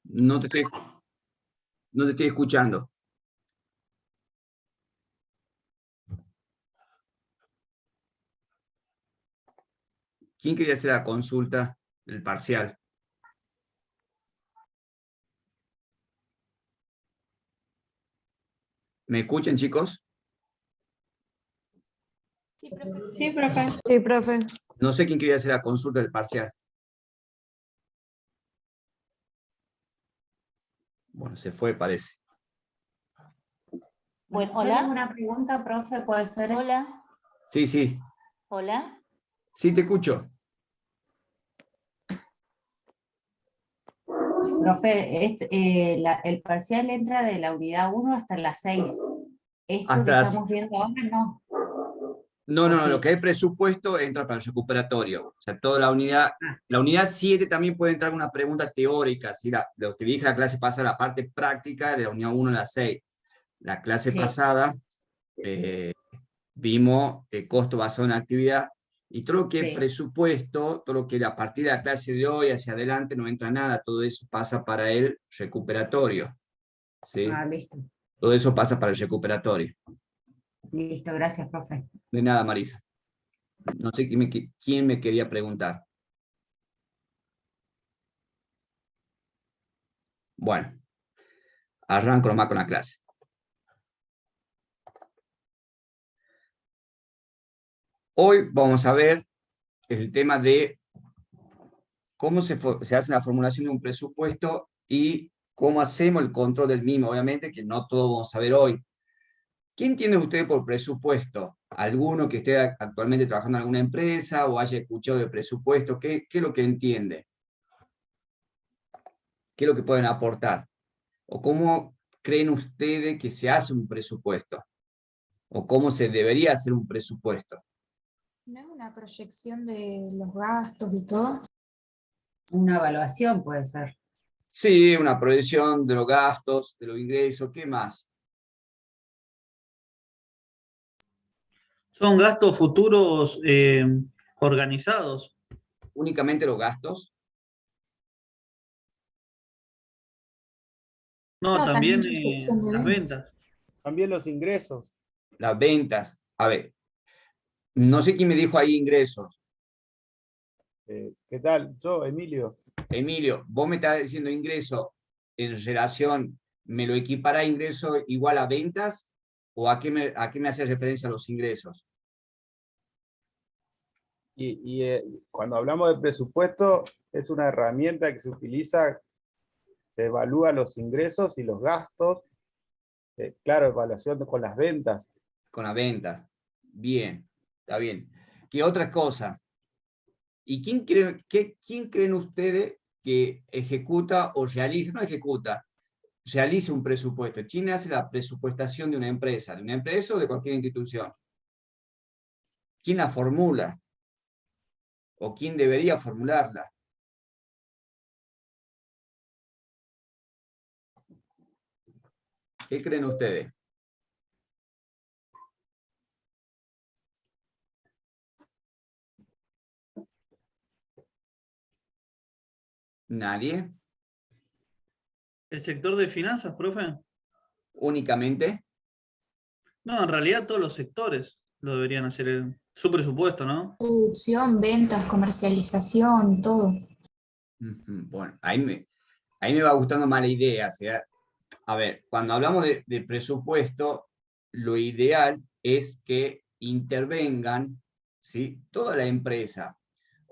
No te estoy escuchando. ¿Quién quería hacer la consulta del parcial? ¿Me escuchan, chicos? Sí, profe. Sí, profe. Sí, profe. No sé quién quería hacer la consulta del parcial. Bueno, se fue, parece. Bueno, Yo tengo hola. una pregunta, profe, ¿puede ser? Hola. Sí, sí. Hola. Sí, te escucho. Profe, el parcial entra de la unidad 1 hasta la 6. Esto Hasta que las... estamos viendo ahora no. No, ¿O no, lo sí? que es presupuesto entra para el recuperatorio. O sea, toda la unidad 7 también puede entrar una pregunta teórica, ¿sí? Lo que dije la clase pasada, la parte práctica de la unidad 1 a la 6. La clase Sí. pasada vimos el costo basado en actividad y todo lo que es Sí. presupuesto, todo lo que a partir de la clase de hoy hacia adelante no entra nada, todo eso pasa para el recuperatorio. ¿Sí? Listo. Todo eso pasa para el recuperatorio. Listo, gracias, profe. De nada, Marisa. No sé quién me quería preguntar. Bueno, arranco nomás con la clase. Hoy vamos a ver el tema de cómo se hace la formulación de un presupuesto y cómo hacemos el control del mismo. Obviamente que no todo vamos a ver hoy. ¿Qué entiende usted por presupuesto? ¿Alguno que esté actualmente trabajando en alguna empresa o haya escuchado de presupuesto? ¿Qué es lo que entiende? ¿Qué es lo que pueden aportar? ¿O cómo creen ustedes que se hace un presupuesto? ¿O cómo se debería hacer un presupuesto? ¿No es una proyección de los gastos y todo? Una evaluación puede ser. Sí, una proyección de los gastos, de los ingresos, ¿qué más? Son gastos futuros organizados. ¿Únicamente los gastos? No, No, también también proyección de las ventas. ventas. También los ingresos. Las ventas. A ver, no sé quién me dijo ahí ingresos. ¿Qué tal? Yo, Emilio. Emilio, vos me estás diciendo ingreso en relación, ¿me lo equipara a ingreso igual a ventas? ¿O a qué me hace referencia a los ingresos? Cuando hablamos de presupuesto, es una herramienta que se utiliza, se evalúa los ingresos y los gastos. Claro, evaluación con las ventas. Con las ventas. Bien, está bien. ¿Qué otra cosa? ¿Y quién creen ustedes que ejecuta o realiza, no ejecuta, realiza un presupuesto? ¿Quién hace la presupuestación de una empresa? ¿De una empresa o de cualquier institución? ¿Quién la formula? ¿O quién debería formularla? ¿Qué creen ustedes? ¿Nadie? ¿El sector de finanzas, profe? ¿Únicamente? No, en realidad todos los sectores lo deberían hacer su presupuesto, ¿no? Producción, ventas, comercialización, todo. Bueno, ahí me va gustando más la idea. O sea, a ver, cuando hablamos de presupuesto, lo ideal es que intervengan, ¿sí?, toda la empresa.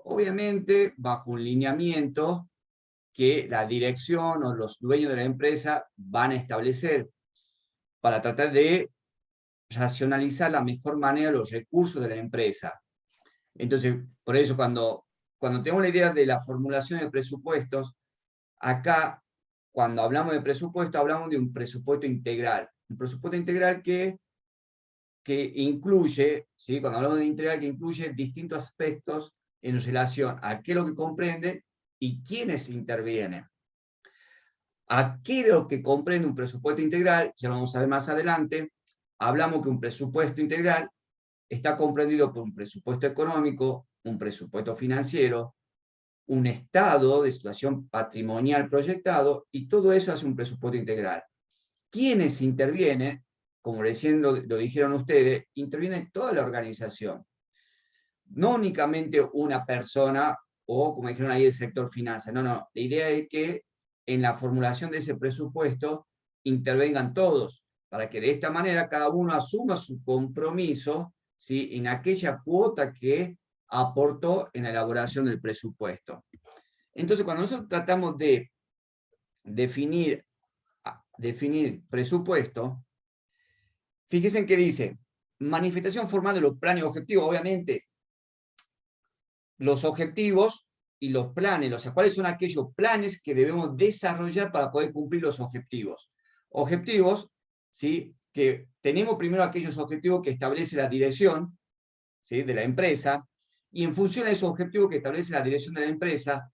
Obviamente, bajo un lineamiento que la dirección o los dueños de la empresa van a establecer para tratar de racionalizar la mejor manera los recursos de la empresa. Entonces, por eso cuando tenemos la idea de la formulación de presupuestos, acá, cuando hablamos de presupuesto, hablamos de un presupuesto integral. Un presupuesto integral que incluye, ¿sí?, cuando hablamos de integral, que incluye distintos aspectos en relación a qué es lo que comprende y quiénes intervienen. ¿A qué es lo que comprende un presupuesto integral? Ya lo vamos a ver más adelante. Hablamos que un presupuesto integral está comprendido por un presupuesto económico, un presupuesto financiero, un estado de situación patrimonial proyectado, y todo eso hace un presupuesto integral. Quienes intervienen, como recién lo dijeron ustedes, interviene toda la organización. No únicamente una persona, o como dijeron ahí, el sector finanzas. No, no. La idea es que en la formulación de ese presupuesto intervengan todos, para que de esta manera cada uno asuma su compromiso, ¿sí?, en aquella cuota que aportó en la elaboración del presupuesto. Entonces, cuando nosotros tratamos de definir presupuesto, fíjense en que dice, manifestación formal de los planes objetivos. Obviamente, los objetivos y los planes, o sea, cuáles son aquellos planes que debemos desarrollar para poder cumplir los objetivos. Objetivos, ¿sí?, que tenemos primero aquellos objetivos que establece la dirección, ¿sí?, de la empresa, y en función de esos objetivos que establece la dirección de la empresa,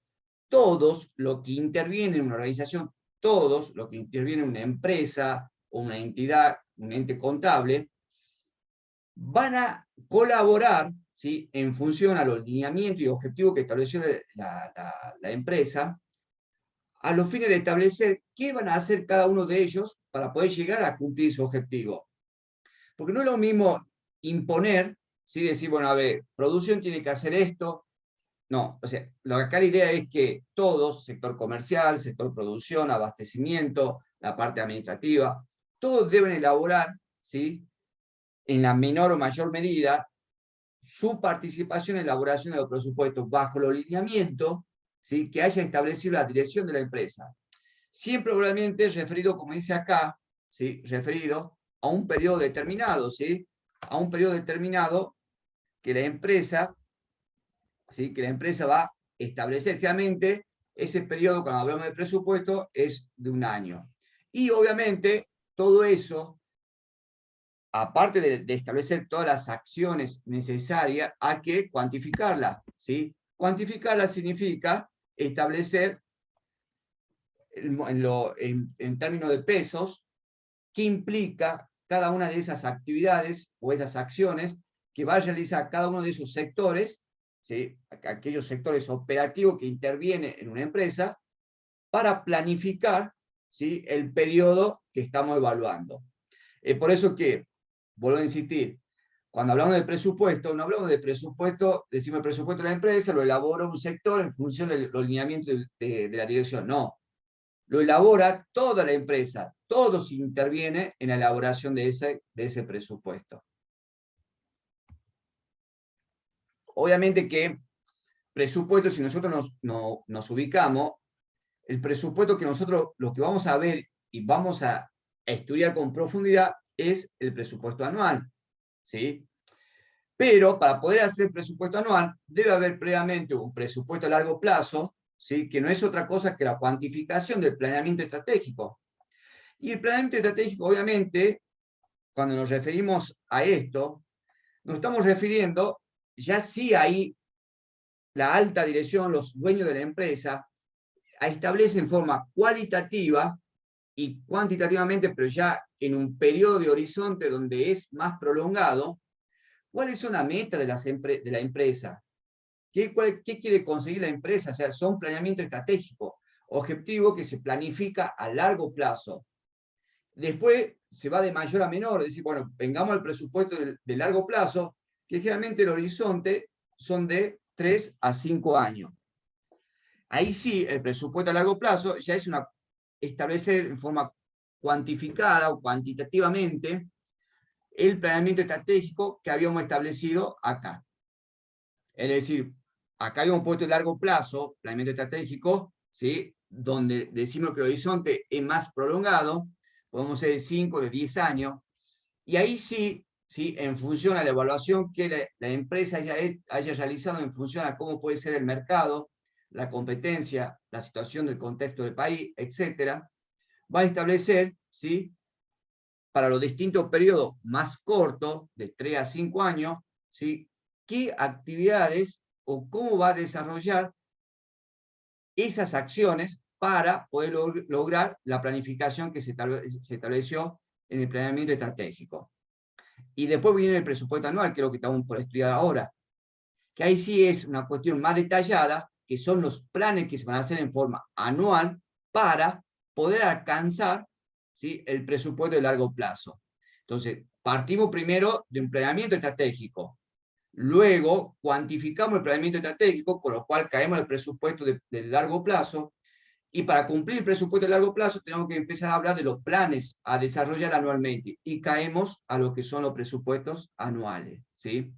todos los que intervienen en una organización, todos los que intervienen en una empresa o una entidad, un ente contable, van a colaborar, ¿sí?, en función a los lineamientos y objetivos que estableció la empresa, a los fines de establecer qué van a hacer cada uno de ellos para poder llegar a cumplir su objetivo. Porque no es lo mismo imponer, ¿sí?, decir, bueno, a ver, producción tiene que hacer esto. No, o sea, acá la idea es que todos, sector comercial, sector producción, abastecimiento, la parte administrativa, todos deben elaborar, ¿sí?, en la menor o mayor medida, su participación en la elaboración de los presupuestos bajo los lineamientos, ¿sí?, que haya establecido la dirección de la empresa. Siempre, obviamente, referido, como dice acá, ¿sí?, referido a un periodo determinado, ¿sí?, a un periodo determinado que la empresa, ¿sí?, que la empresa va a establecer. Realmente, ese periodo, cuando hablamos de presupuesto, es de 1 año. Y obviamente, todo eso, aparte de establecer todas las acciones necesarias, hay que cuantificarlas, ¿sí? Cuantificarla significa establecer en términos de pesos qué implica cada una de esas actividades o esas acciones que va a realizar cada uno de esos sectores, ¿sí?, aquellos sectores operativos que intervienen en una empresa, para planificar, ¿sí?, el periodo que estamos evaluando. Por eso que, vuelvo a insistir, cuando hablamos de presupuesto, no hablamos de presupuesto, decimos el presupuesto de la empresa, lo elabora un sector en función de los lineamientos de la dirección. No, lo elabora toda la empresa, todos intervienen en la elaboración de ese presupuesto. Obviamente que presupuesto, si nosotros nos ubicamos, el presupuesto que nosotros lo que vamos a ver y vamos a estudiar con profundidad es el presupuesto anual, ¿sí? Pero para poder hacer el presupuesto anual debe haber previamente un presupuesto a largo plazo, ¿sí?, que no es otra cosa que la cuantificación del planeamiento estratégico. Y el planeamiento estratégico, obviamente, cuando nos referimos a esto, nos estamos refiriendo, ya sí ahí la alta dirección, los dueños de la empresa, establecen en forma cualitativa y cuantitativamente, pero ya en un periodo de horizonte donde es más prolongado, cuáles son las metas de la empresa. ¿Qué quiere conseguir la empresa? O sea, son planeamiento estratégico, objetivo que se planifica a largo plazo. Después se va de mayor a menor, es decir, bueno, vengamos al presupuesto de largo plazo, que generalmente el horizonte son de 3 a 5 años. Ahí sí, el presupuesto a largo plazo ya es establecer en forma cuantificada o cuantitativamente el planeamiento estratégico que habíamos establecido acá. Es decir, acá habíamos puesto el largo plazo, planeamiento estratégico, ¿sí?, donde decimos que el horizonte es más prolongado, podemos ser de 5, de 10 años, y ahí sí, en función a la evaluación que la empresa haya realizado en función a cómo puede ser el mercado, la competencia, la situación del contexto del país, etc., va a establecer, ¿sí?, para los distintos periodos más cortos, de 3 a 5 años, ¿sí?, qué actividades o cómo va a desarrollar esas acciones para poder lograr la planificación que se estableció en el planeamiento estratégico. Y después viene el presupuesto anual, que es lo que estamos por estudiar ahora, que ahí sí es una cuestión más detallada, que son los planes que se van a hacer en forma anual para poder alcanzar, ¿sí?, el presupuesto de largo plazo. Entonces, partimos primero de un planeamiento estratégico. Luego, cuantificamos el planeamiento estratégico, con lo cual caemos en el presupuesto de largo plazo. Y para cumplir el presupuesto de largo plazo, tenemos que empezar a hablar de los planes a desarrollar anualmente. Y caemos a lo que son los presupuestos anuales, ¿sí?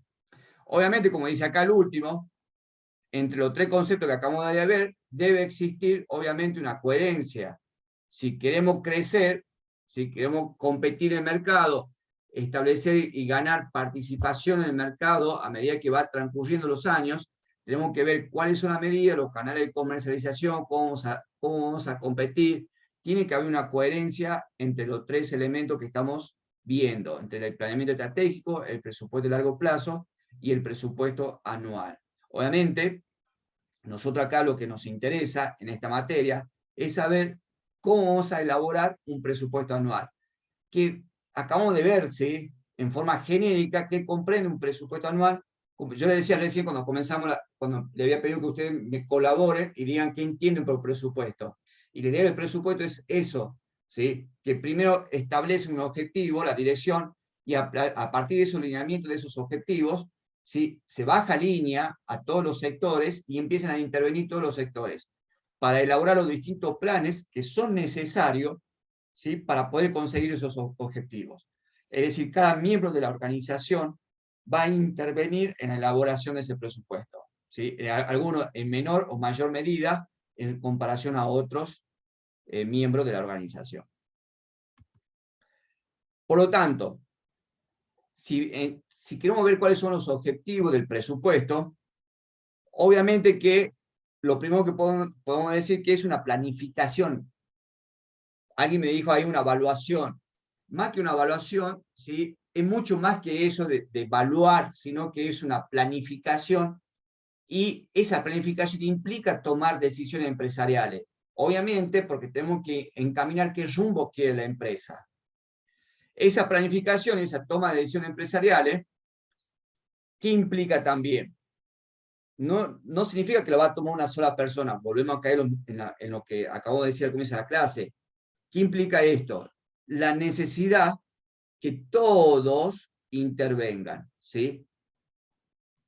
Obviamente, como dice acá el último, entre los tres conceptos que acabamos de ver, debe existir, obviamente, una coherencia. Si queremos crecer, si queremos competir en el mercado, establecer y ganar participación en el mercado a medida que va transcurriendo los años, tenemos que ver cuáles son las medidas, los canales de comercialización, cómo vamos a competir. Tiene que haber una coherencia entre los tres elementos que estamos viendo, entre el planeamiento estratégico, el presupuesto de largo plazo y el presupuesto anual. Obviamente, nosotros acá lo que nos interesa en esta materia es saber cómo vamos a elaborar un presupuesto anual. Que acabamos de ver, ¿sí?, en forma genérica, qué comprende un presupuesto anual. Como yo le decía recién cuando comenzamos, cuando le había pedido que ustedes me colaboren y digan qué entienden por presupuesto. Y la idea del presupuesto es eso, ¿sí?, que primero establece un objetivo, la dirección, y a partir de esos lineamientos, de esos objetivos, ¿sí?, se baja línea a todos los sectores y empiezan a intervenir todos los sectores para elaborar los distintos planes que son necesarios, ¿sí?, para poder conseguir esos objetivos. Es decir, cada miembro de la organización va a intervenir en la elaboración de ese presupuesto, ¿sí?, algunos en menor o mayor medida en comparación a otros miembros de la organización. Por lo tanto, si queremos ver cuáles son los objetivos del presupuesto, obviamente que lo primero que podemos decir que es una planificación. Alguien me dijo ahí una evaluación. Más que una evaluación, ¿sí?, es mucho más que eso de evaluar, sino que es una planificación, y esa planificación implica tomar decisiones empresariales. Obviamente, porque tenemos que encaminar qué rumbo quiere la empresa. Esa planificación, esa toma de decisiones empresariales, ¿qué implica también? No significa que lo va a tomar una sola persona. Volvemos a caer en lo que acabo de decir al comienzo de la clase. ¿Qué implica esto? La necesidad que todos intervengan, ¿sí?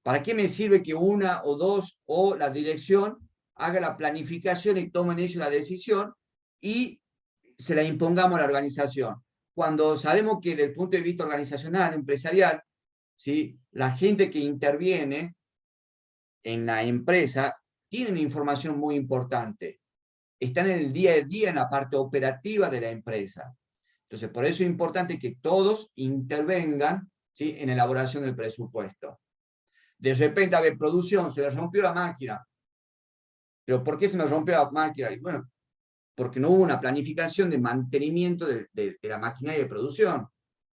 ¿Para qué me sirve que una o dos o la dirección haga la planificación y tomen ellos la decisión y se la impongamos a la organización? Cuando sabemos que desde el punto de vista organizacional, empresarial, ¿sí?, la gente que interviene en la empresa tienen información muy importante. Están en el día a día en la parte operativa de la empresa. Entonces, por eso es importante que todos intervengan, ¿sí?, en la elaboración del presupuesto. De repente, a ver, producción, se le rompió la máquina. ¿Pero por qué se me rompió la máquina? Y bueno, porque no hubo una planificación de mantenimiento de la maquinaria de producción.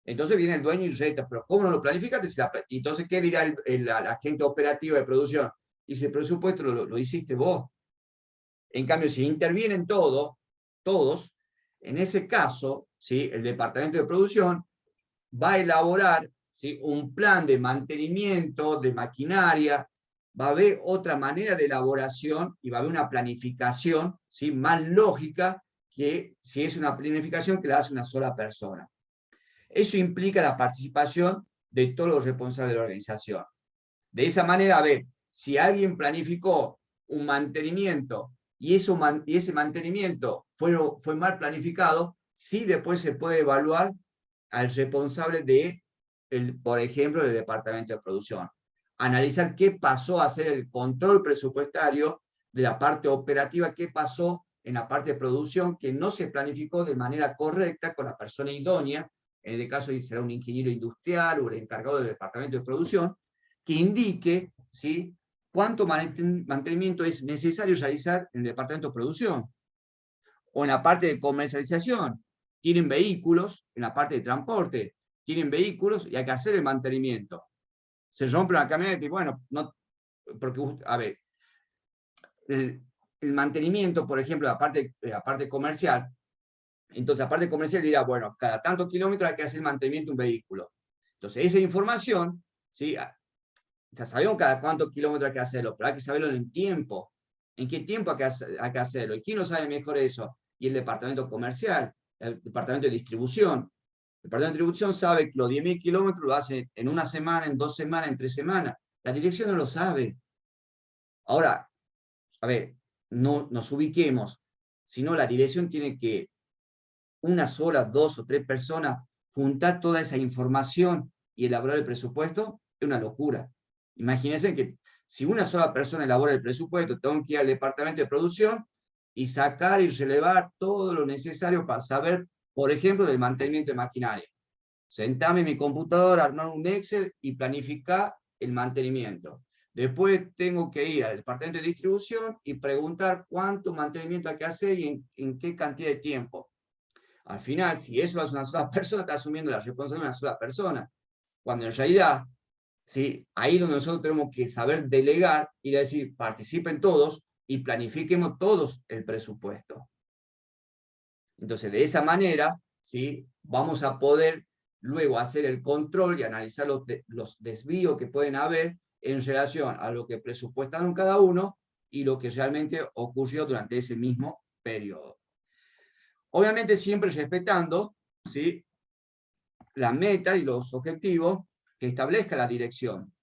Entonces viene el dueño y reta, pero ¿cómo no lo planificaste? Y entonces, ¿qué dirá el agente operativo de producción? Y si el presupuesto lo hiciste vos. En cambio, si intervienen todos, en ese caso, ¿sí?, el departamento de producción va a elaborar, ¿sí?, un plan de mantenimiento de maquinaria, va a haber otra manera de elaboración y va a haber una planificación, ¿sí?, más lógica que si es una planificación que la hace una sola persona. Eso implica la participación de todos los responsables de la organización. De esa manera, a ver, si alguien planificó un mantenimiento y ese mantenimiento fue mal planificado, sí después se puede evaluar al responsable por ejemplo, del departamento de producción. Analizar qué pasó, hacer el control presupuestario de la parte operativa, qué pasó en la parte de producción que no se planificó de manera correcta con la persona idónea, en este caso será un ingeniero industrial o el encargado del departamento de producción, que indique, ¿sí?, cuánto mantenimiento es necesario realizar en el departamento de producción. O en la parte de comercialización. Tienen vehículos, en la parte de transporte, tienen vehículos y hay que hacer el mantenimiento. Se rompe una camioneta y bueno, no, porque, a ver, el mantenimiento, por ejemplo, la parte comercial, entonces la parte comercial dirá, bueno, cada tantos kilómetros hay que hacer mantenimiento de un vehículo. Entonces esa información, ¿sí?, ya sabemos cada cuántos kilómetros hay que hacerlo, pero hay que saberlo en tiempo. ¿En qué tiempo hay que hacerlo? ¿Y quién lo sabe mejor eso? Y el departamento comercial, el departamento de distribución. El departamento de distribución sabe que los 10.000 kilómetros lo hace en una semana, en 2 semanas, en 3 semanas. La dirección no lo sabe. Ahora, a ver, no nos ubiquemos, sino la dirección tiene que una sola, 2 o 3 personas juntar toda esa información y elaborar el presupuesto, es una locura. Imagínense que si una sola persona elabora el presupuesto, tengo que ir al departamento de producción y sacar y relevar todo lo necesario para saber, por ejemplo, del mantenimiento de maquinaria. Sentarme en mi computadora, armar un Excel y planificar el mantenimiento. Después tengo que ir al departamento de distribución y preguntar cuánto mantenimiento hay que hacer y en qué cantidad de tiempo. Al final, si eso lo hace una sola persona, está asumiendo la responsabilidad de una sola persona. Cuando en realidad, ¿sí? Ahí es donde nosotros tenemos que saber delegar y decir, participen todos y planifiquemos todos el presupuesto. Entonces, de esa manera, ¿sí? Vamos a poder luego hacer el control y analizar los desvíos que pueden haber en relación a lo que presupuestaron cada uno y lo que realmente ocurrió durante ese mismo periodo. Obviamente siempre respetando, ¿sí? La meta y los objetivos que establezca la dirección.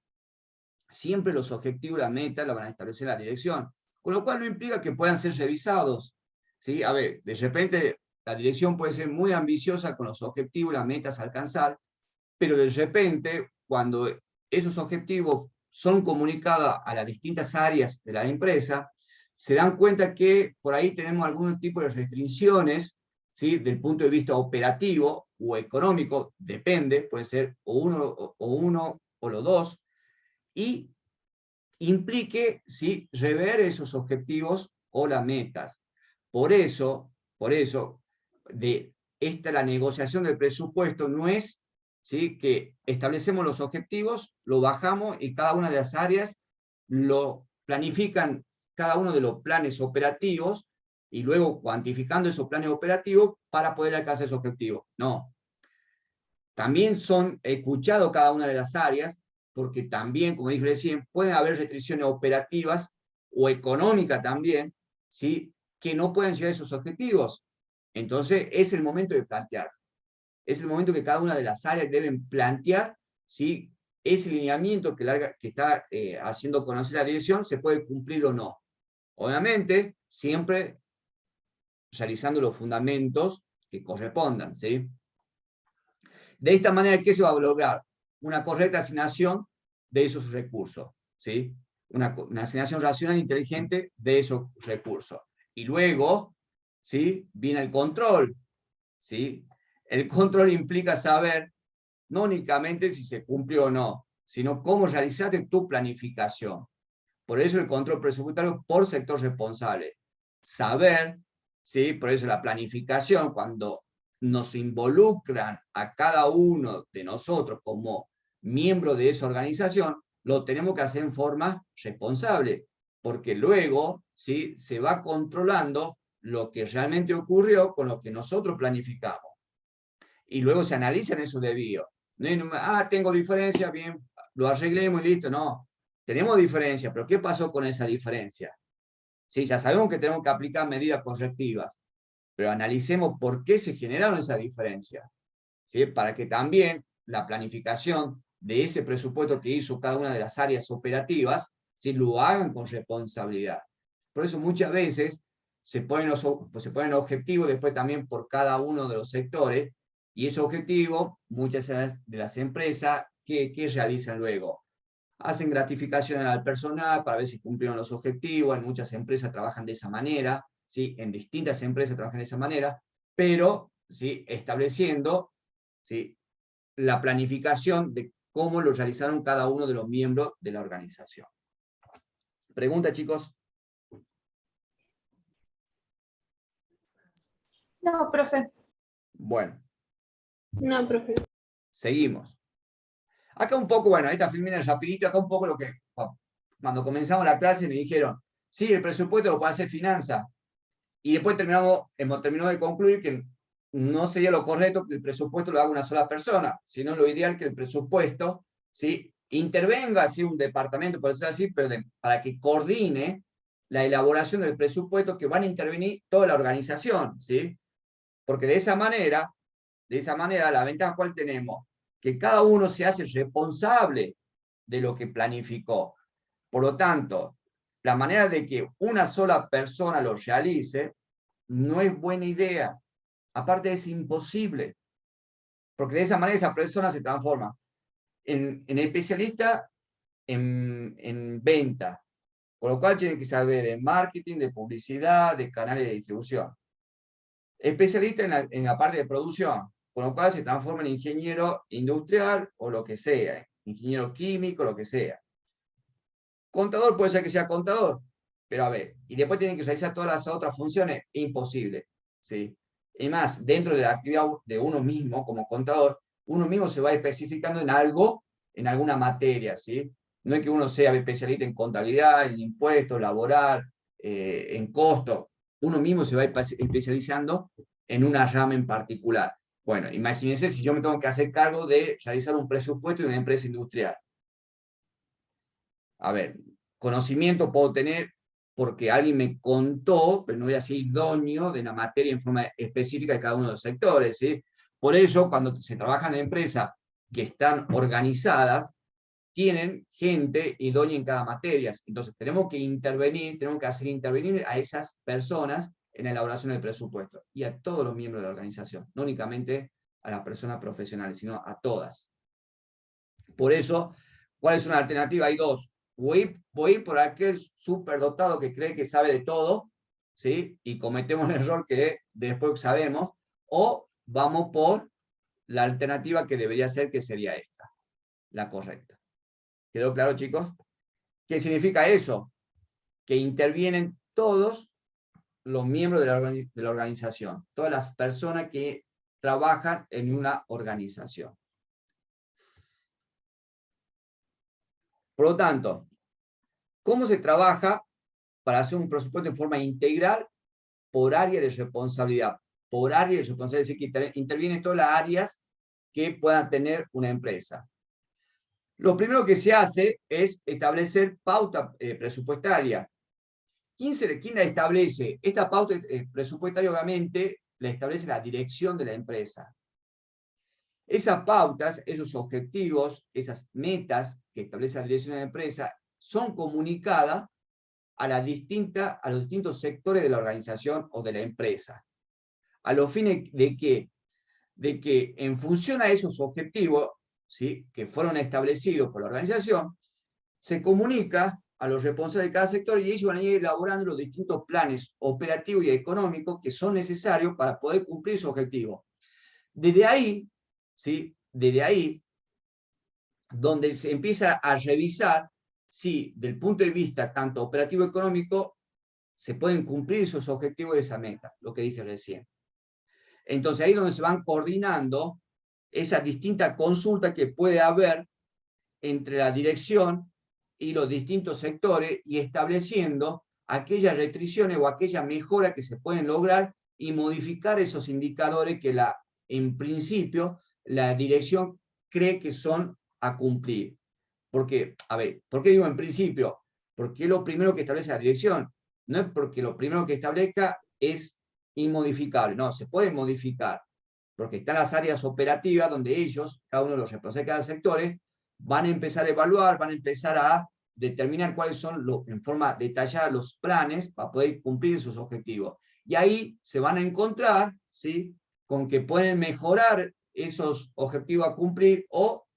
Siempre los objetivos y la meta la van a establecer la dirección, con lo cual no implica que puedan ser revisados, ¿sí? A ver, de repente la dirección puede ser muy ambiciosa con los objetivos y las metas a alcanzar, pero de repente, cuando esos objetivos son comunicados a las distintas áreas de la empresa, se dan cuenta que por ahí tenemos algún tipo de restricciones, ¿sí? Del punto de vista operativo o económico, depende, puede ser o uno o los dos, y implique, ¿sí? Rever esos objetivos o las metas. Por eso, la negociación del presupuesto no es, ¿sí? Que establecemos los objetivos, lo bajamos y cada una de las áreas lo planifican cada uno de los planes operativos y luego cuantificando esos planes operativos para poder alcanzar esos objetivos. No. También son escuchados cada una de las áreas, porque también, como dije recién, pueden haber restricciones operativas o económicas también, ¿sí? Que no pueden llegar a esos objetivos. Entonces, es el momento de plantear. Es el momento que cada una de las áreas deben plantear si ese lineamiento que está haciendo conocer la dirección se puede cumplir o no. Obviamente, siempre realizando los fundamentos que correspondan, ¿sí? De esta manera, ¿qué se va a lograr? Una correcta asignación de esos recursos, ¿sí? Una asignación racional e inteligente de esos recursos. Y luego, ¿sí? Viene el control, ¿sí? El control implica saber no únicamente si se cumplió o no, sino cómo realizaste tu planificación. Por eso el control presupuestario por sector responsable. Saber, ¿sí? Por eso la planificación, cuando nos involucran a cada uno de nosotros como miembro de esa organización, lo tenemos que hacer en forma responsable, porque luego, ¿sí? Se va controlando lo que realmente ocurrió con lo que nosotros planificamos. Y luego se analizan esos desvíos. No es, tengo diferencia, bien, lo arreglemos y listo. No, tenemos diferencia, pero ¿qué pasó con esa diferencia? Sí, ya sabemos que tenemos que aplicar medidas correctivas, pero analicemos por qué se generaron esas diferencias, ¿sí? Para que también la planificación de ese presupuesto que hizo cada una de las áreas operativas, ¿sí? Lo hagan con responsabilidad. Por eso muchas veces se ponen objetivos después también por cada uno de los sectores, y ese objetivo, muchas de las empresas, ¿qué realizan luego? Hacen gratificaciones al personal para ver si cumplieron los objetivos. En muchas empresas trabajan de esa manera, ¿sí? En distintas empresas trabajan de esa manera, pero, ¿sí? Estableciendo, ¿sí? La planificación de cómo lo realizaron cada uno de los miembros de la organización. ¿Pregunta, chicos? No, profe. Bueno. No, profe. Seguimos. Acá un poco, bueno, esta filmina es rapidito, acá un poco lo que, cuando comenzamos la clase me dijeron, sí, el presupuesto lo puede hacer finanza, y después hemos terminado de concluir que no sería lo correcto que el presupuesto lo haga una sola persona, sino lo ideal que el presupuesto, ¿sí? Intervenga así un departamento, por decirlo así, pero para que coordine la elaboración del presupuesto que van a intervenir toda la organización, ¿sí? Porque de esa manera, la ventaja cuál tenemos, que cada uno se hace responsable de lo que planificó. Por lo tanto, la manera de que una sola persona lo realice no es buena idea. Aparte es imposible. Porque de esa manera esa persona se transforma en especialista en venta. Con lo cual tiene que saber de marketing, de publicidad, de canales de distribución. Especialista en la parte de producción, con lo cual se transforma en ingeniero industrial o lo que sea, ingeniero químico, lo que sea. Contador puede ser que sea contador, pero a ver, y después tiene que realizar todas las otras funciones, imposible, ¿sí? Y más, dentro de la actividad de uno mismo, como contador, uno mismo se va especificando en algo, en alguna materia, ¿sí? No es que uno sea especialista en contabilidad, en impuestos, laboral, en costo. Uno mismo se va especializando en una rama en particular. Bueno, imagínense si yo me tengo que hacer cargo de realizar un presupuesto de una empresa industrial. A ver, conocimiento puedo tener porque alguien me contó, pero no voy a ser idóneo de la materia en forma específica de cada uno de los sectores, ¿sí? Por eso, cuando se trabaja en empresas que están organizadas, tienen gente idónea en cada materia. Entonces, tenemos que intervenir, tenemos que hacer intervenir a esas personas en la elaboración del presupuesto y a todos los miembros de la organización, no únicamente a las personas profesionales, sino a todas. Por eso, ¿cuál es una alternativa? Hay dos. Voy por aquel superdotado que cree que sabe de todo, ¿sí? Y cometemos el error que después sabemos, o vamos por la alternativa que debería ser, que sería esta, la correcta. ¿Quedó claro, chicos? ¿Qué significa eso? Que intervienen todos los miembros de la organización, todas las personas que trabajan en una organización. Por lo tanto, ¿cómo se trabaja para hacer un presupuesto en forma integral por área de responsabilidad? Por área de responsabilidad, es decir, que intervienen todas las áreas que puedan tener una empresa. Lo primero que se hace es establecer pauta presupuestaria. ¿Quién la establece? Esta pauta presupuestaria obviamente la establece la dirección de la empresa. Esas pautas, esos objetivos, esas metas que establece la dirección de la empresa son comunicadas a los distintos sectores de la organización o de la empresa. ¿A los fines de qué? De que en función a esos objetivos, ¿sí?, que fueron establecidos por la organización, se comunica a los responsables de cada sector y ellos van a ir elaborando los distintos planes operativos y económicos que son necesarios para poder cumplir su objetivo. Desde ahí, ¿sí?, desde ahí, donde se empieza a revisar si, del punto de vista tanto operativo económico, se pueden cumplir esos objetivos de esa meta, lo que dije recién. Entonces ahí es donde se van coordinando esas distintas consultas que puede haber entre la dirección y los distintos sectores y estableciendo aquellas restricciones o aquellas mejoras que se pueden lograr y modificar esos indicadores que en principio la dirección cree que son a cumplir. Porque, a ver, ¿por qué digo en principio? Porque es lo primero que establece la dirección. No es porque lo primero que establezca es inmodificable, no, se puede modificar, porque están las áreas operativas donde ellos, cada uno de los responsables de cada sector, van a empezar a evaluar, van a empezar a determinar cuáles son, en forma detallada, los planes para poder cumplir sus objetivos. Y ahí se van a encontrar, ¿sí?, con que pueden mejorar esos objetivos a cumplir o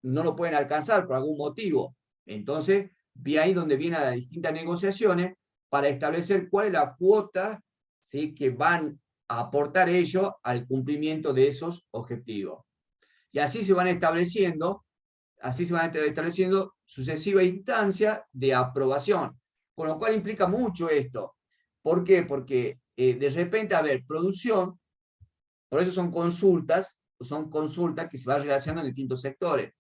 no lo pueden alcanzar por algún motivo. Entonces, vi ahí donde vienen las distintas negociaciones para establecer cuál es la cuota, ¿sí?, que van a aportar ellos al cumplimiento de esos objetivos. Y así se van estableciendo sucesivas instancias de aprobación, con lo cual implica mucho esto. ¿Por qué? Porque de repente, a ver, producción, por eso son consultas que se van relacionando en distintos sectores.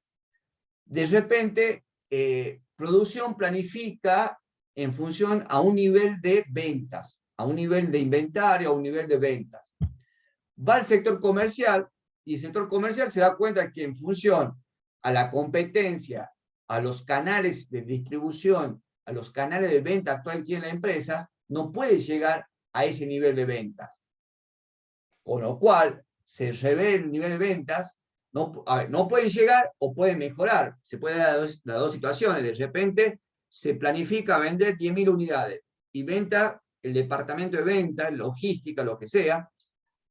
De repente, producción planifica en función a un nivel de ventas, a un nivel de inventario, a un nivel de ventas. Va al sector comercial y el sector comercial se da cuenta que en función a la competencia, a los canales de distribución, a los canales de venta actuales que tiene la empresa, no puede llegar a ese nivel de ventas. Con lo cual, se revela el nivel de ventas, no pueden llegar o pueden mejorar. Se pueden dar las dos situaciones. De repente, se planifica vender 10.000 unidades y el departamento de venta, logística, lo que sea,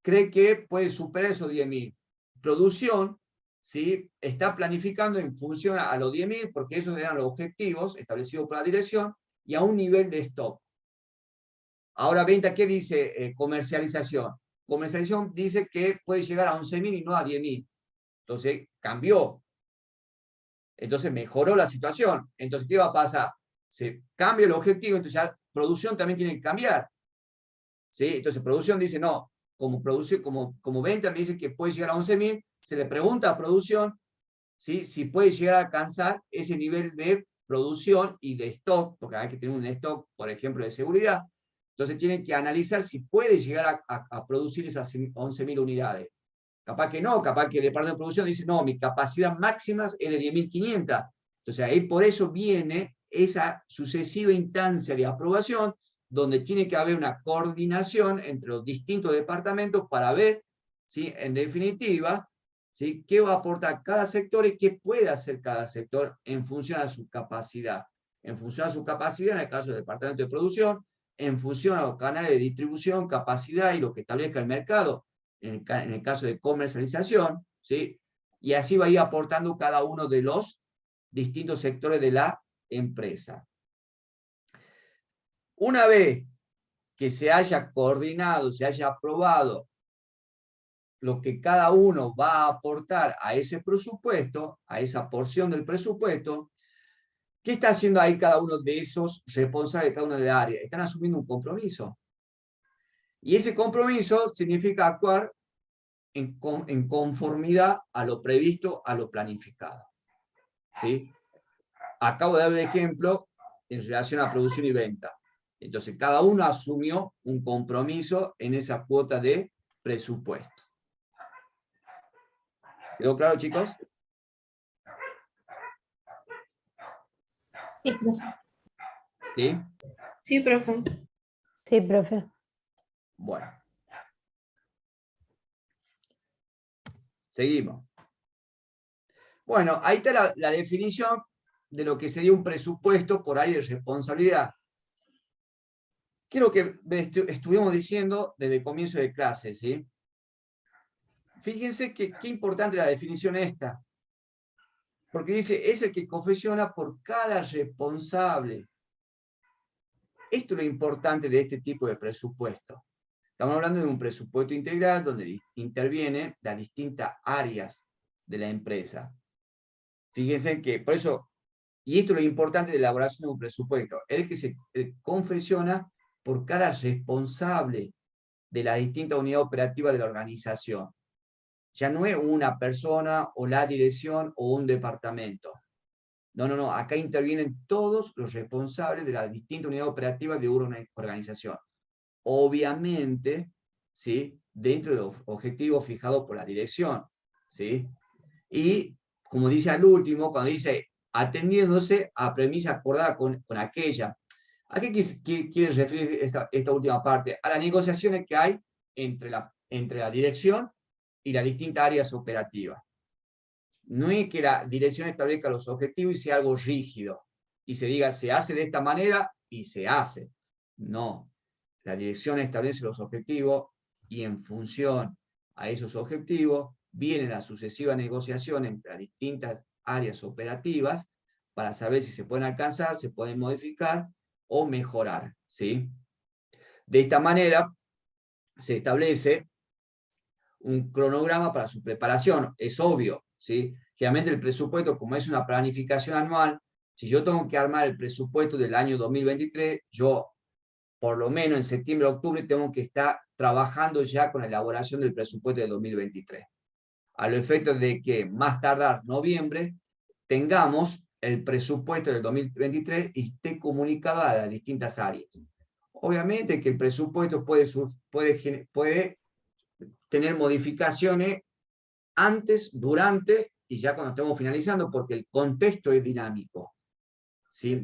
cree que puede superar esos 10.000. Producción, ¿sí?, está planificando en función a los 10.000, porque esos eran los objetivos establecidos por la dirección, y a un nivel de stock. Ahora, venta, ¿qué dice comercialización? Comercialización dice que puede llegar a 11.000 y no a 10.000. Entonces, cambió. Entonces, mejoró la situación. Entonces, ¿qué va a pasar? Se cambia el objetivo, entonces ya producción también tiene que cambiar. ¿Sí? Entonces, producción dice, no, como venta me dice que puede llegar a 11.000, se le pregunta a producción, ¿sí?, si puede llegar a alcanzar ese nivel de producción y de stock, porque hay que tener un stock, por ejemplo, de seguridad. Entonces tienen que analizar si puede llegar a producir esas 11.000 unidades. Capaz que no, capaz que el departamento de producción dice, no, mi capacidad máxima es de 10.500. Entonces ahí por eso viene esa sucesiva instancia de aprobación, donde tiene que haber una coordinación entre los distintos departamentos para ver, ¿sí?, en definitiva, ¿sí?, qué va a aportar cada sector y qué puede hacer cada sector en función a su capacidad. En función a su capacidad, en el caso del departamento de producción, en función a los canales de distribución, capacidad y lo que establezca el mercado, en el caso de comercialización, ¿sí?, y así va a ir aportando cada uno de los distintos sectores de la empresa. Una vez que se haya coordinado, se haya aprobado lo que cada uno va a aportar a ese presupuesto, a esa porción del presupuesto, ¿qué está haciendo ahí cada uno de esos responsables de cada una de las áreas? Están asumiendo un compromiso. Y ese compromiso significa actuar en conformidad a lo previsto, a lo planificado. ¿Sí? Acabo de dar el ejemplo en relación a producción y venta. Entonces, cada uno asumió un compromiso en esa cuota de presupuesto. ¿Quedó claro, chicos? Sí, profe. ¿Sí? Sí, profe. Sí, profe. Bueno. Seguimos. Bueno, ahí está la definición de lo que sería un presupuesto por área de responsabilidad. ¿Qué es lo que estuvimos diciendo desde el comienzo de clase? ¿Sí? Fíjense qué importante la definición esta. Porque dice, es el que confecciona por cada responsable. Esto es lo importante de este tipo de presupuesto. Estamos hablando de un presupuesto integral donde intervienen las distintas áreas de la empresa. Fíjense que, por eso, y esto es lo importante de la elaboración de un presupuesto, es el que se confecciona por cada responsable de la distinta unidad operativa de la organización. Ya no es una persona o la dirección o un departamento. No, acá intervienen todos los responsables de la distinta unidad operativa de una organización. Obviamente, ¿sí?, dentro de los objetivos fijados por la dirección, ¿sí? Y, como dice al último, cuando dice atendiéndose a premisa acordada con aquella. ¿A qué quiere referir esta última parte? A las negociaciones que hay entre la dirección y las distintas áreas operativas. No es que la dirección establezca los objetivos y sea algo rígido, y se diga, se hace de esta manera y se hace. No. La dirección establece los objetivos y en función a esos objetivos viene la sucesiva negociación entre las distintas áreas operativas para saber si se pueden alcanzar, se pueden modificar o mejorar, ¿sí? De esta manera se establece un cronograma para su preparación, es obvio, ¿sí? Generalmente el presupuesto, como es una planificación anual, si yo tengo que armar el presupuesto del año 2023, yo por lo menos en septiembre, octubre, tengo que estar trabajando ya con la elaboración del presupuesto de 2023. A los efectos de que más tardar noviembre, tengamos el presupuesto del 2023 y esté comunicado a las distintas áreas. Obviamente que el presupuesto puede tener modificaciones antes, durante y ya cuando estemos finalizando, porque el contexto es dinámico. ¿sí?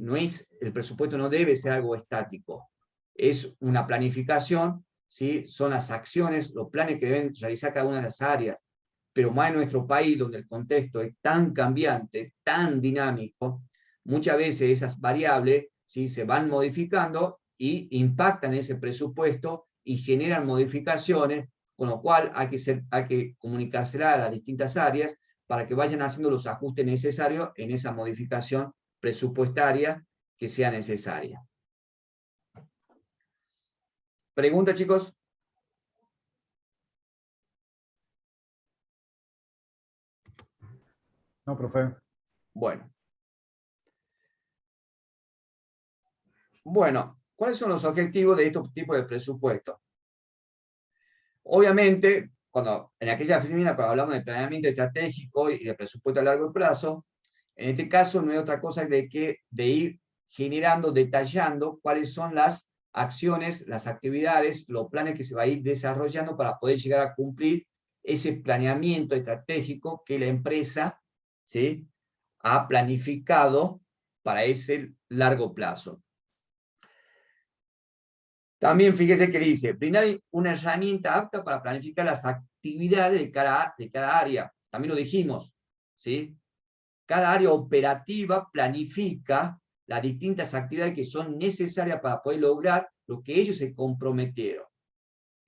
El presupuesto no debe ser algo estático. Es una planificación, ¿sí? Son las acciones, los planes que deben realizar cada una de las áreas. Pero más en nuestro país, donde el contexto es tan cambiante, tan dinámico, muchas veces esas variables, ¿sí? Se van modificando y impactan ese presupuesto y generan modificaciones, con lo cual hay que comunicársela a las distintas áreas para que vayan haciendo los ajustes necesarios en esa modificación presupuestaria que sea necesaria. ¿Pregunta, chicos? No, profe. Bueno. Bueno, ¿cuáles son los objetivos de estos tipos de presupuestos? Obviamente, en aquella filmina, cuando hablamos de planeamiento estratégico y de presupuesto a largo plazo, en este caso no es otra cosa de ir generando, detallando cuáles son las acciones, las actividades, los planes que se va a ir desarrollando para poder llegar a cumplir ese planeamiento estratégico que la empresa, ¿sí?, ha planificado para ese largo plazo. También fíjese que dice, brindar una herramienta apta para planificar las actividades de cada área. También lo dijimos, ¿sí? Cada área operativa planifica las distintas actividades que son necesarias para poder lograr lo que ellos se comprometieron,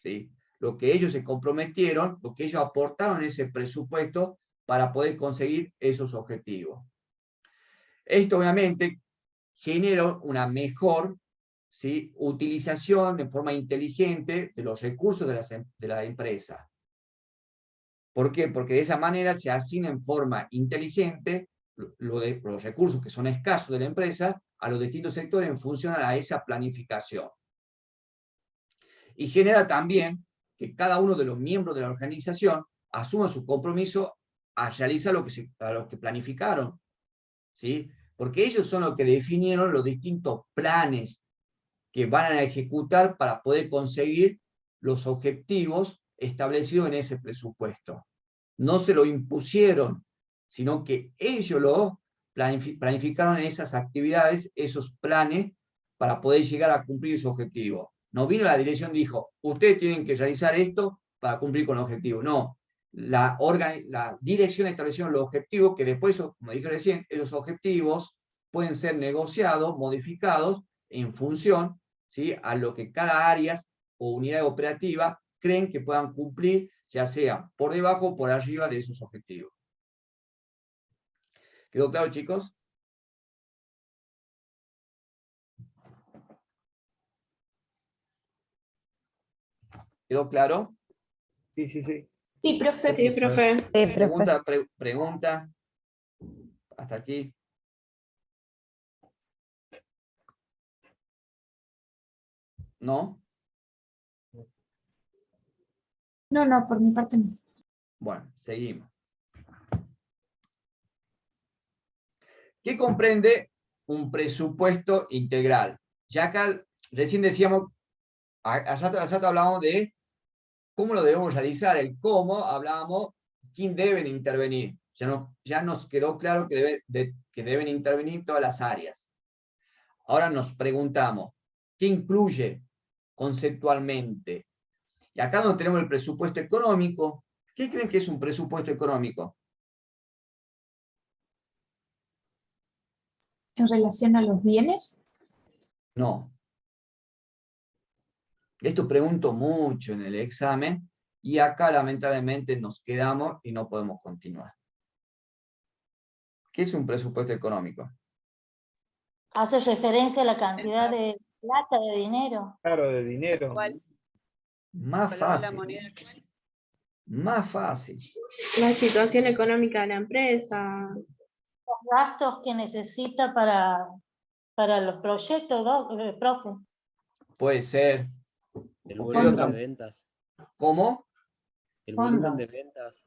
¿sí? Lo que ellos se comprometieron, lo que ellos aportaron en ese presupuesto para poder conseguir esos objetivos. Esto obviamente genera una mejor, ¿sí?, utilización de forma inteligente de los recursos de la empresa. ¿Por qué? Porque de esa manera se asigna en forma inteligente los recursos que son escasos de la empresa a los distintos sectores en función a esa planificación. Y genera también que cada uno de los miembros de la organización asuma su compromiso a realizar lo que planificaron, ¿sí? Porque ellos son los que definieron los distintos planes que van a ejecutar para poder conseguir los objetivos establecidos en ese presupuesto. No se lo impusieron, sino que ellos lo planificaron en esas actividades, esos planes, para poder llegar a cumplir su objetivo. No vino la dirección y dijo, ustedes tienen que realizar esto para cumplir con el objetivo. No, la dirección estableció los objetivos que después, como dije recién, esos objetivos pueden ser negociados, modificados en función, ¿sí?, a lo que cada área o unidad operativa creen que puedan cumplir, ya sea por debajo o por arriba de esos objetivos. ¿Quedó claro, chicos? ¿Quedó claro? Sí, sí, sí. Sí, profe. Sí, profe. Pregunta. Hasta aquí. ¿No? No, por mi parte no. Bueno, seguimos. ¿Qué comprende un presupuesto integral? Ya acá, recién decíamos, hace rato hablábamos de cómo lo debemos realizar, el cómo, hablábamos quién deben intervenir. Ya nos quedó claro que deben intervenir todas las áreas. Ahora nos preguntamos, ¿qué incluye conceptualmente? Y acá donde tenemos el presupuesto económico. ¿Qué creen que es un presupuesto económico? ¿En relación a los bienes? No. Esto pregunto mucho en el examen y acá lamentablemente nos quedamos y no podemos continuar. ¿Qué es un presupuesto económico? Hace referencia a la cantidad de plata, de dinero. Claro, de dinero. ¿Cuál? Más Valor de la fácil. moneda actual. Más fácil. La situación económica de la empresa. Los gastos que necesita para los proyectos, profe. Puede ser. El ¿O qué volumen otra? de ventas. ¿Cómo? El Fondos. volumen de ventas.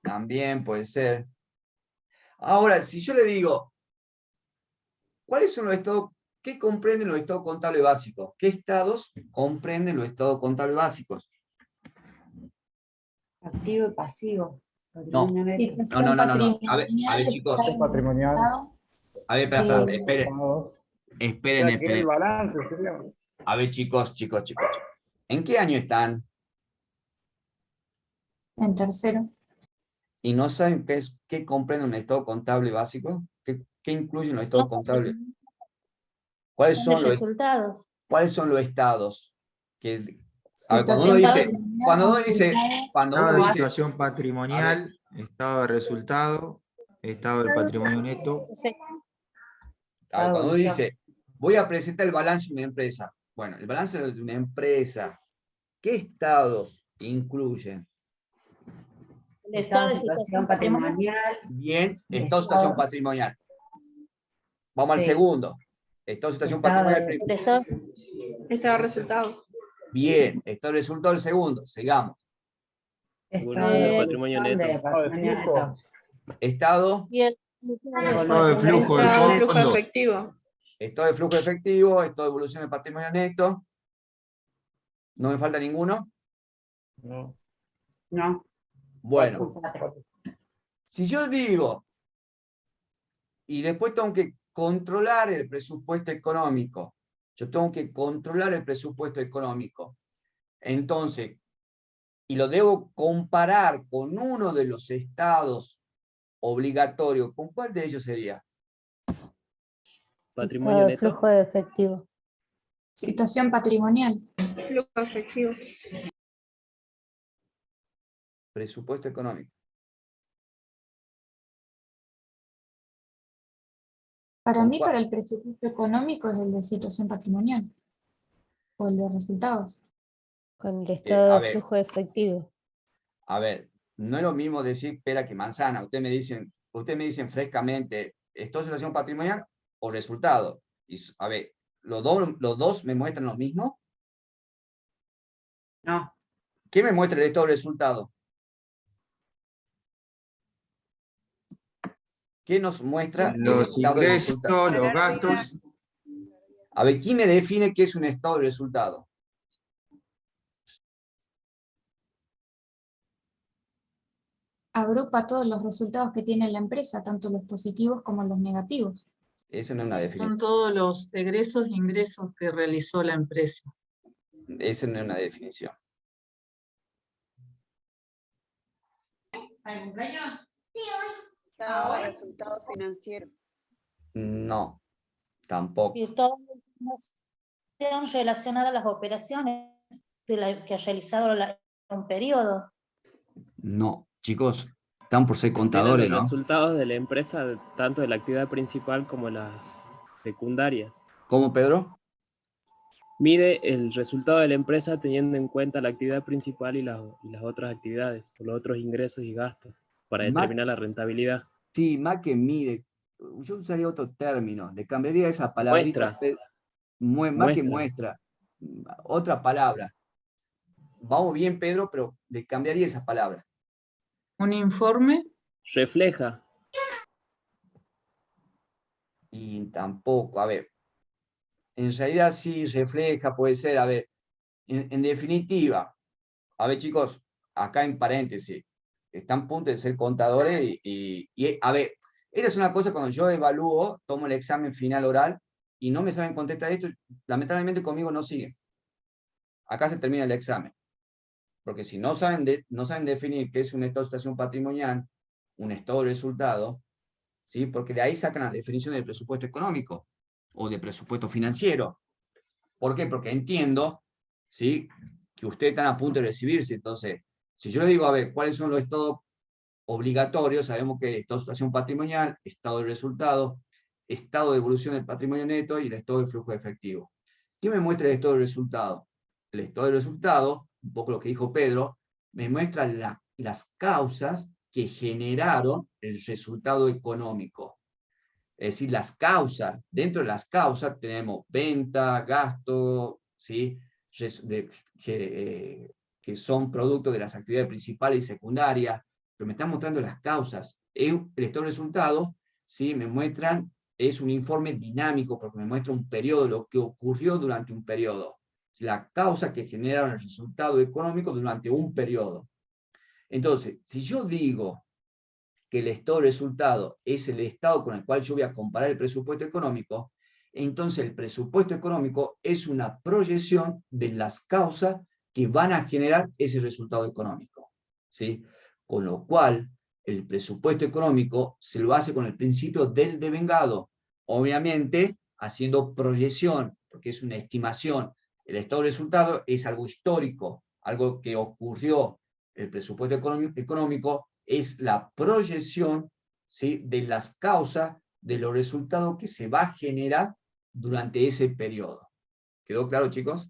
También puede ser. Ahora, si yo le digo, ¿cuáles son los estados? ¿Qué comprenden los estados contables básicos? ¿Qué estados comprenden los estados contables básicos? Activo y pasivo. No. Sí, No. A ver, patrimonial, chicos. Patrimonial. A ver, esperen, Estados. esperen, O sea, que el esperen. balance sería. A ver, chicos. ¿En qué año están? En tercero. ¿Y no saben qué comprende un estado contable básico? ¿Qué incluyen los estados contables? ¿Cuáles Son son los los, resultados. ¿Cuáles son los estados? A ver, Situación cuando Estado uno de dice, situación patrimonial, estado de resultado, estado del patrimonio neto. a ver, cuando uno Evolución. dice, voy a presentar el balance de una empresa. Bueno, el balance de una empresa, ¿qué estados incluyen? El estado de situación situación patrimonial. patrimonial. Bien, estado de Estado. situación patrimonial. Vamos al Sí. segundo. Estado de situación Estado de- patrimonial. El estado, Estado de resultado. Bien, estado de resultado del segundo. Sigamos. Estado Evolución de del Eh, patrimonio evolución neto. de patrimonio flujo. neto. Estado, y el Estado de flujo del Estado de flujo fondo. efectivo. estado de flujo efectivo, estado de evolución del patrimonio neto. ¿No me falta ninguno? No. No. Bueno, Son cuatro. si yo digo, y después tengo que controlar el presupuesto económico, yo tengo que controlar el presupuesto económico. Entonces, y lo debo comparar con uno de los estados obligatorios, ¿con cuál de ellos sería? Patrimonio estado de neto. flujo de efectivo. situación patrimonial. Flujo efectivo. Presupuesto económico. Para ¿Con mí, cuál? para el presupuesto económico es el de situación patrimonial. O el de resultados. Con el estado a de ver. flujo de efectivo. A ver, no es lo mismo decir pera que manzana. Ustedes me dicen frescamente, ¿esto es situación patrimonial o resultado? Y, a ver, ¿los dos me muestran lo mismo? No. ¿Qué me muestra el estado de resultado? ¿Qué nos muestra el Los estado de ingresos, resultado? los gastos. A ver, ¿quién me define qué es un estado de resultado? Agrupa todos los resultados que tiene la empresa, tanto los positivos como los negativos. Esa no es una definición. Son todos los egresos e ingresos que realizó la empresa. Esa no es una definición. Estado de resultado financiero. No, tampoco. Y toda información relacionada a las operaciones que ha realizado un periodo. No, chicos, están por ser Mira contadores, los ¿no? resultados de la empresa, tanto de la actividad principal como las secundarias. ¿Cómo, Pedro? Mide el resultado de la empresa teniendo en cuenta la actividad principal y las otras actividades, o los otros ingresos y gastos, para determinar la rentabilidad. Sí, más que mide. Yo usaría otro término. Le cambiaría esa palabrita. Más que muestra. Otra palabra. Vamos bien, Pedro, pero le cambiaría esa palabra. Un informe. Refleja. Y tampoco, a ver. En realidad sí refleja, puede ser, a ver. En definitiva, a ver, chicos, acá en paréntesis, están a punto de ser contadores y a ver, esta es una cosa cuando yo evalúo, tomo el examen final oral y no me saben contestar esto, lamentablemente conmigo no siguen. Acá se termina el examen. Porque si no saben definir qué es un estado de situación patrimonial, un estado de resultado, ¿sí? Porque de ahí sacan la definición de presupuesto económico o de presupuesto financiero. ¿Por qué? Porque entiendo, ¿sí?, que ustedes están a punto de recibirse. Entonces, si yo les digo, a ver, ¿cuáles son los estados obligatorios? Sabemos que estado de situación patrimonial, estado de resultado, estado de evolución del patrimonio neto y el estado de flujo efectivo. ¿Qué me muestra el estado de resultado? El estado de resultado, un poco lo que dijo Pedro, me muestra las causas que generaron el resultado económico. Es decir, las causas, dentro de las causas tenemos venta, gasto, ¿sí?, que son producto de las actividades principales y secundarias, pero me están mostrando las causas. El estado de resultado, ¿sí?, me muestran, es un informe dinámico porque me muestra un periodo, lo que ocurrió durante un periodo. La causa que generaron el resultado económico durante un periodo. Entonces, si yo digo que el estado de resultado es el estado con el cual yo voy a comparar el presupuesto económico, entonces el presupuesto económico es una proyección de las causas que van a generar ese resultado económico, ¿sí? Con lo cual, el presupuesto económico se lo hace con el principio del devengado, obviamente haciendo proyección, porque es una estimación. El estado de resultado es algo histórico, algo que ocurrió. El presupuesto económico es la proyección, ¿sí?, de las causas de los resultados que se va a generar durante ese periodo. ¿Quedó claro, chicos?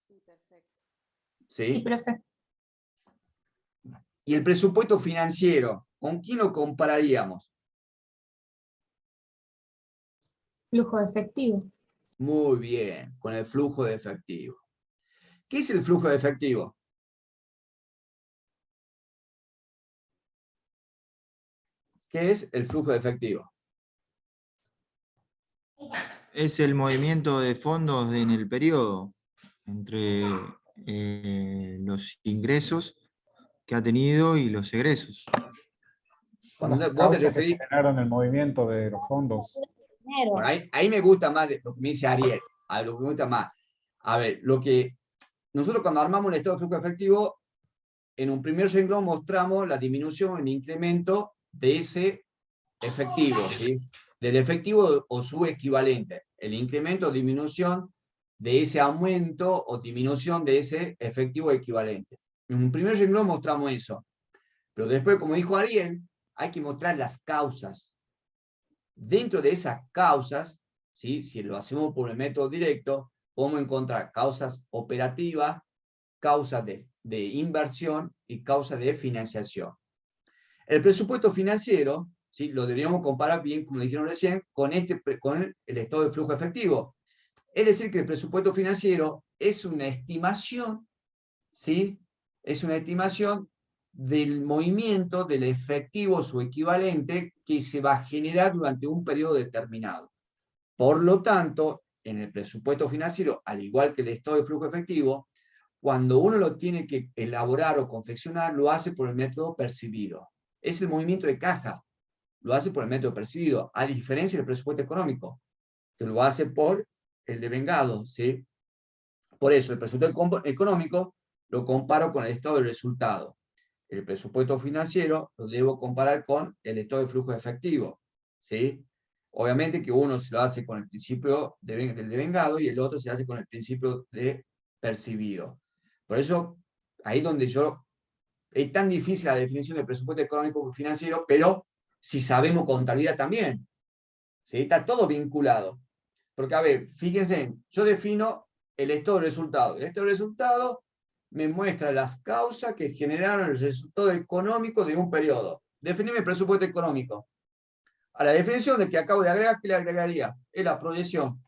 Sí, perfecto. Sí, ¿Sí? profe. Y el presupuesto financiero, ¿con quién lo compararíamos? Flujo de efectivo. Muy bien, con el flujo de efectivo. ¿Qué es el flujo de efectivo? ¿Qué es el flujo de efectivo? Es el movimiento de fondos en el periodo entre los ingresos que ha tenido y los egresos. Cuando Las vos te causas que referís, generaron el movimiento de los fondos. Dinero. bueno, ahí me gusta más lo que me dice Ariel, a lo que me gusta más. A ver, nosotros cuando armamos el estado de flujo de efectivo, en un primer renglón mostramos la disminución en incremento de ese efectivo, ¿sí? Del efectivo o su equivalente. El incremento o disminución de ese aumento o disminución de ese efectivo equivalente. En un primer renglón mostramos eso. Pero después, como dijo Ariel, hay que mostrar las causas. Dentro de esas causas, ¿sí?, si lo hacemos por el método directo, podemos encontrar causas operativas, causas de inversión y causas de financiación. El presupuesto financiero, ¿sí?, lo deberíamos comparar bien, como dijeron recién, con el estado de flujo efectivo. Es decir, que el presupuesto financiero es una estimación, ¿sí?, es una estimación del movimiento del efectivo, su equivalente, que se va a generar durante un periodo determinado. Por lo tanto, en el presupuesto financiero, al igual que el estado de flujo efectivo, cuando uno lo tiene que elaborar o confeccionar, lo hace por el método percibido. Es el movimiento de caja, lo hace por el método percibido, a diferencia del presupuesto económico, que lo hace por el devengado, ¿sí? Por eso, el presupuesto económico lo comparo con el estado de resultado. El presupuesto financiero lo debo comparar con el estado de flujo de efectivo, ¿sí? Obviamente que uno se lo hace con el principio del devengado y el otro se hace con el principio de percibido. Por eso, ahí donde es tan difícil la definición de presupuesto económico y financiero, pero si sabemos contabilidad también, ¿sí? Está todo vinculado. Porque, a ver, fíjense, yo defino el estado de resultado. El estado de resultado me muestra las causas que generaron el resultado económico de un periodo. Definime el presupuesto económico. A la definición de que acabo de agregar, ¿qué le agregaría? Es la proyección.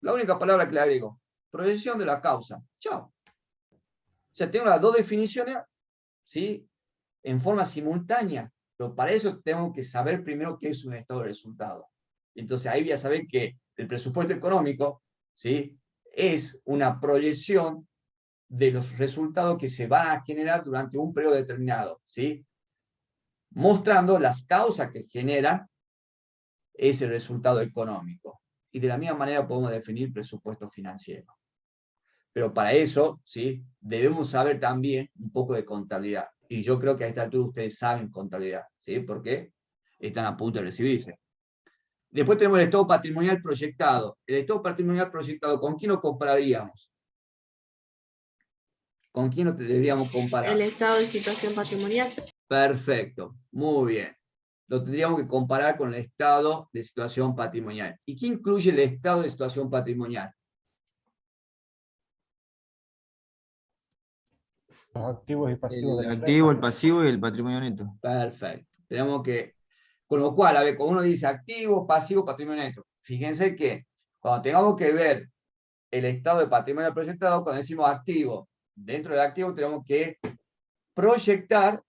La única palabra que le agrego. Proyección de la causa. Chao. O sea, tengo las dos definiciones, ¿sí?, en forma simultánea. Pero para eso tengo que saber primero qué es un estado de resultado. Entonces ahí voy a saber que el presupuesto económico, ¿sí?, es una proyección de los resultados que se van a generar durante un periodo determinado, ¿sí?, mostrando las causas que generan ese resultado económico. Y de la misma manera podemos definir presupuesto financiero. Pero para eso, ¿sí?, debemos saber también un poco de contabilidad. Y yo creo que a esta altura ustedes saben contabilidad, ¿sí?, porque están a punto de recibirse. Después tenemos el estado patrimonial proyectado. El estado patrimonial proyectado, ¿con quién lo compararíamos? ¿Con quién lo deberíamos comparar? El estado de situación patrimonial. Perfecto, muy bien. Lo tendríamos que comparar con el estado de situación patrimonial. ¿Y qué incluye el estado de situación patrimonial? Los activos y pasivos de El la activo, el empresa. pasivo y el patrimonio neto. Perfecto. Tenemos que, con lo cual, a ver, cuando uno dice activo, pasivo, patrimonio neto, fíjense que cuando tengamos que ver el estado de patrimonio proyectado, cuando decimos activo, dentro del activo tenemos que proyectar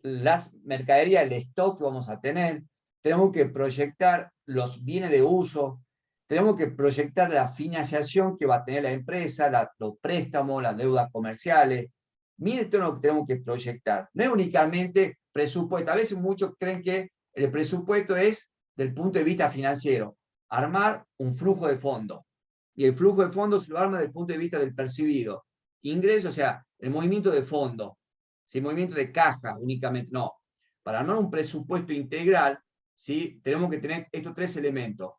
las mercaderías, el stock que vamos a tener, tenemos que proyectar los bienes de uso, tenemos que proyectar la financiación que va a tener la empresa, los préstamos, las deudas comerciales. Miren todo lo que tenemos que proyectar. No es únicamente presupuesto. A veces muchos creen que el presupuesto es del punto de vista financiero, armar un flujo de fondo. Y el flujo de fondo se lo arma desde el punto de vista del percibido. Ingreso, o sea, el movimiento de fondo, ¿sí? El movimiento de caja únicamente, no. Para armar un presupuesto integral, ¿sí? Tenemos que tener estos tres elementos.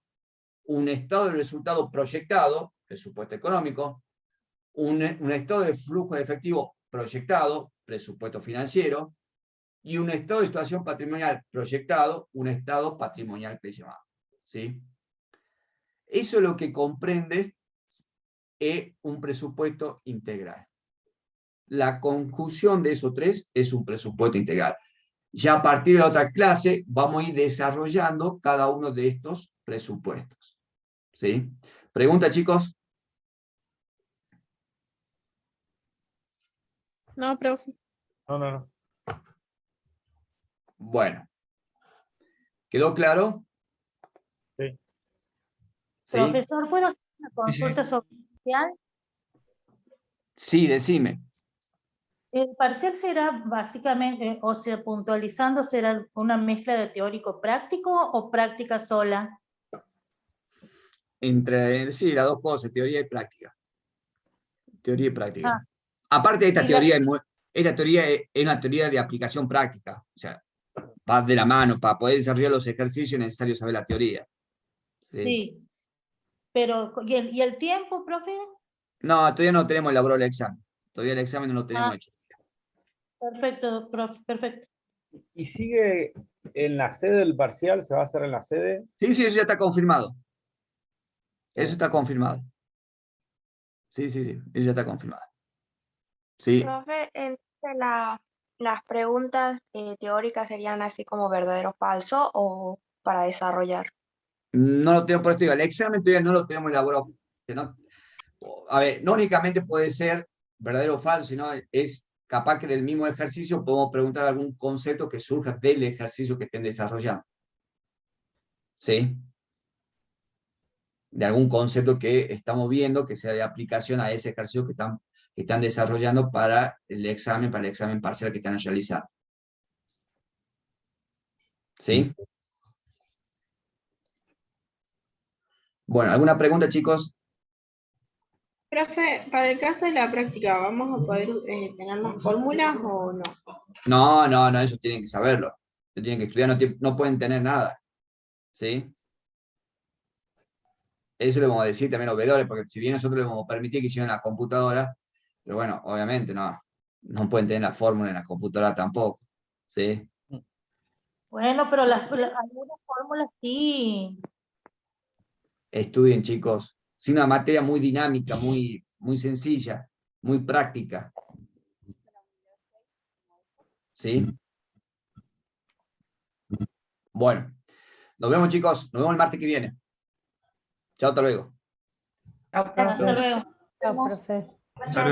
Un estado de resultado proyectado, presupuesto económico, un estado de flujo de efectivo proyectado, presupuesto financiero, y un estado de situación patrimonial proyectado, un estado patrimonial presionado. ¿Sí? Eso es lo que comprende un presupuesto integral. La conjunción de esos tres es un presupuesto integral. Ya a partir de la otra clase vamos a ir desarrollando cada uno de estos presupuestos. ¿Sí? ¿Pregunta, chicos? No, profe. No. Bueno. ¿Quedó claro? Sí. ¿Sí? Profesor, ¿puedo hacer una consulta sobre el parcial? Sí, decime. El parcial será básicamente, o sea, puntualizando, ¿será una mezcla de teórico-práctico o práctica sola? Sí, las dos cosas, teoría y práctica. Teoría y práctica. Ah. Aparte, esta Y teoría es una teoría de aplicación práctica. O sea, va de la mano. Para poder desarrollar los ejercicios es necesario saber la teoría. ¿Sí? Sí. Pero, ¿y el tiempo, profe? No, todavía no tenemos elaborado el examen. Todavía el examen no lo tenemos hecho. Perfecto, profe, perfecto. ¿Y sigue en la sede del parcial? ¿Se va a hacer en la sede? Sí, eso ya está confirmado. Eso está confirmado. Sí, eso ya está confirmado. Sí. Profe, entonces las preguntas teóricas serían así como verdadero o falso o para desarrollar. No lo tengo, por esto digo, el examen todavía no lo tenemos elaborado. ¿No? A ver, no únicamente puede ser verdadero o falso, sino es capaz que del mismo ejercicio podemos preguntar algún concepto que surja del ejercicio que estén desarrollando. ¿Sí? De algún concepto que estamos viendo que sea de aplicación a ese ejercicio que están desarrollando para el examen parcial que están realizando. ¿Sí? Bueno, ¿alguna pregunta, chicos? Profe, para el caso de la práctica, ¿vamos a poder tener las fórmulas o no? No, eso tienen que saberlo. Lo tienen que estudiar, no pueden tener nada. ¿Sí? Eso le vamos a decir también a los veedores, porque si bien nosotros les vamos a permitir que hicieran la computadora, pero bueno, obviamente no pueden tener la fórmula en la computadora tampoco. ¿Sí? Bueno, pero algunas fórmulas sí. Estudien, chicos. Es una materia muy dinámica, muy sencilla, muy práctica. ¿Sí? Bueno, nos vemos, chicos. Nos vemos el martes que viene. Chao, hasta luego. Chao, Hasta profe. luego. Chao, profe. Hasta luego.